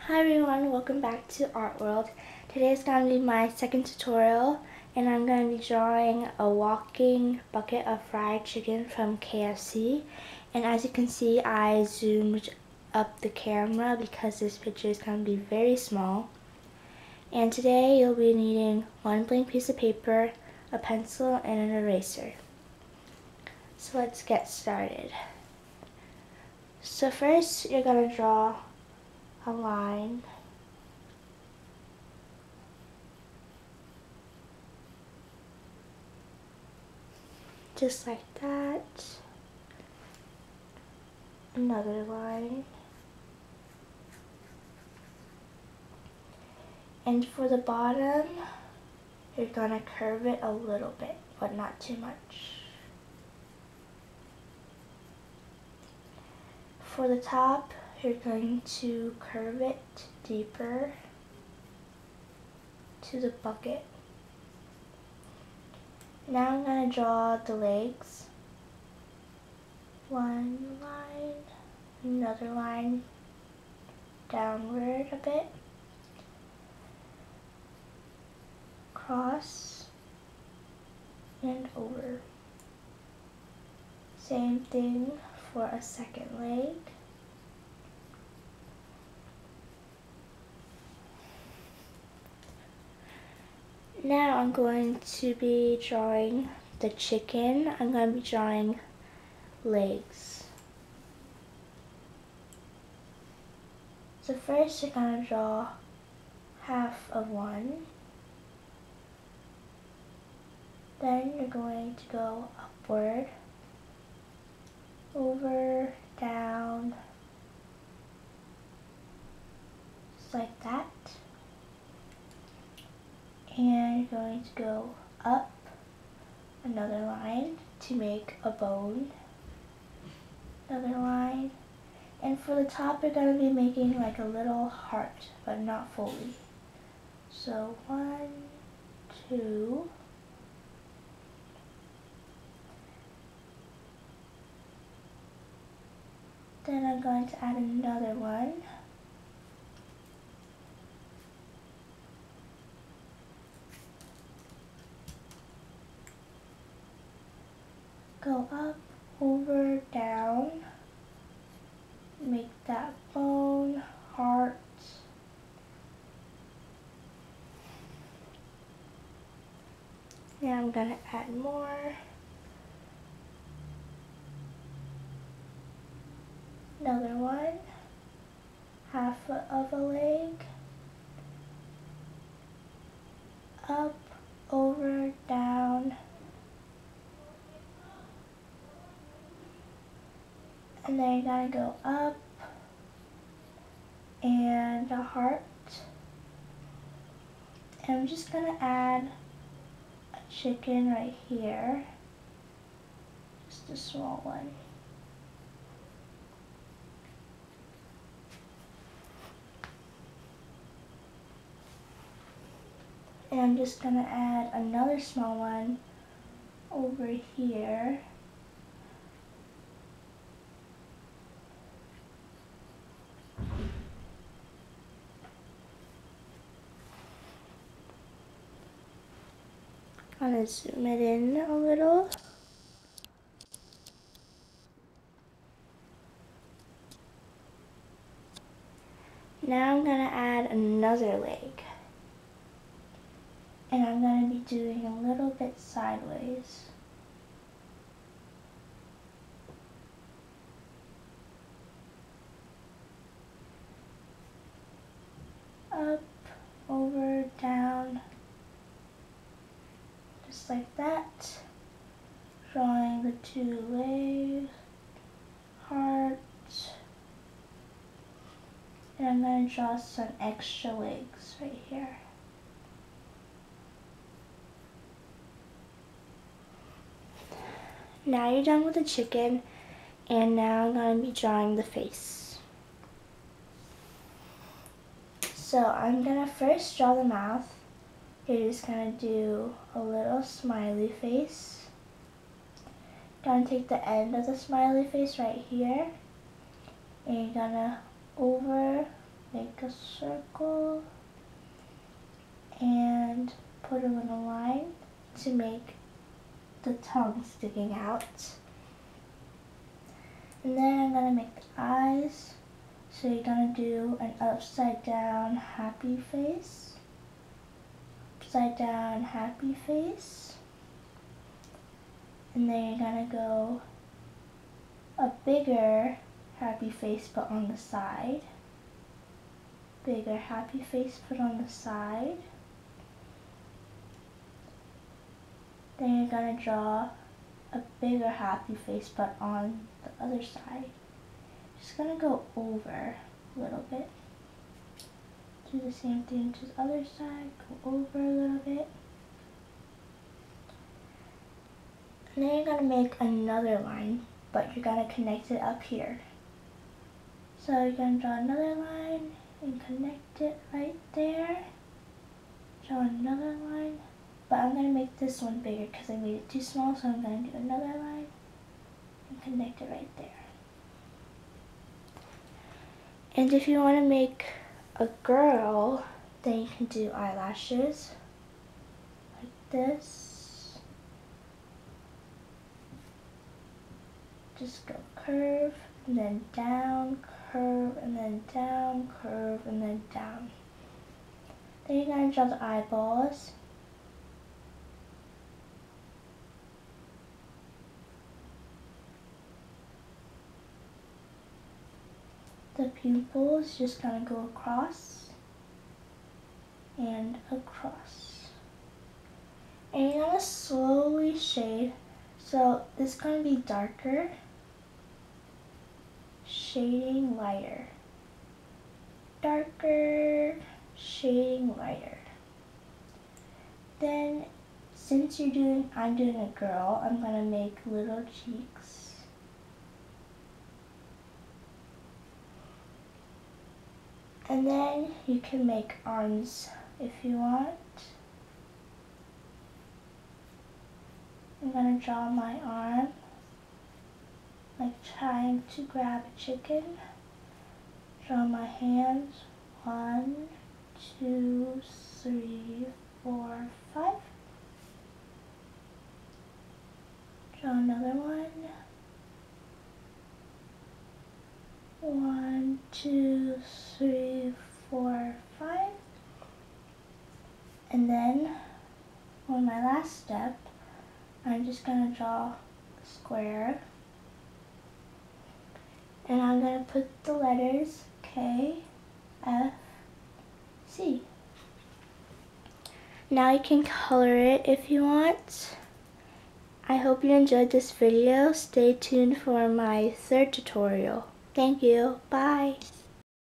Hi everyone, welcome back to Art World. Today is going to be my second tutorial and I'm going to be drawing a walking bucket of fried chicken from KFC. And as you can see, I zoomed up the camera because this picture is going to be very small. And today you'll be needing one blank piece of paper, a pencil, and an eraser. So let's get started. So first you're going to draw a line just like that, another line, and for the bottom you're going to curve it a little bit but not too much. For the top you're going to curve it deeper to the bucket. Now I'm going to draw the legs. One line, another line downward a bit, cross, and over. Same thing for a second leg. Now I'm going to be drawing the chicken. I'm going to be drawing legs. So first you're going to draw half of one. Then you're going to go upward, over, down, just like that. And you're going to go up another line to make a bone, another line, and for the top you're going to be making like a little heart, but not fully. So 1, 2, then I'm going to add another one. Go up, over, down, make that bone, heart, now I'm going to add more, another one, half of a leg, up, over, down, and then you're going to go up, and a heart. And I'm just going to add a chicken right here, just a small one. And I'm just going to add another small one over here. I'm going to zoom it in a little. Now I'm going to add another leg. And I'm going to be doing a little bit sideways. Up, over, down, just like that. Drawing the two legs, heart, and I'm going to draw some extra legs right here. Now you're done with the chicken, and now I'm going to be drawing the face. So I'm going to first draw the mouth. You're just going to do a little smiley face. Going to take the end of the smiley face right here, and you're going to over, make a a circle and put a little line to make the tongue sticking out. And then I'm going to make the eyes. So you're going to do an upside down happy face, upside down happy face, and then you're going to go a bigger happy face but on the side, bigger happy face put on the side. Then you're going to draw a bigger happy face but on the other side. Just going to go over a little bit. Do the same thing to the other side, go over a little bit. And then you're going to make another line, but you're going to connect it up here. So you're going to draw another line and connect it right there. Draw another line, but I'm going to make this one bigger because I made it too small, so I'm going to do another line and connect it right there. And if you want to make a girl, then you can do eyelashes like this. Just go curve, and then down, curve, and then down, curve, and then down. Then you're going to draw the eyeballs. The pupil is just going to go across and across. And you're going to slowly shade. So this is going to be darker, shading lighter, darker, shading lighter. Then since I'm doing a girl, I'm going to make little cheeks. And then you can make arms if you want. I'm going to draw my arm like trying to grab a chicken. Draw my hands. 1, 2, 3, 4, 5. Draw another one. 1, 2, 3, 4, 5. And then on my last step, I'm just going to draw a square. And I'm going to put the letters K, F, C. Now you can color it if you want. I hope you enjoyed this video. Stay tuned for my third tutorial. Thank you. Bye.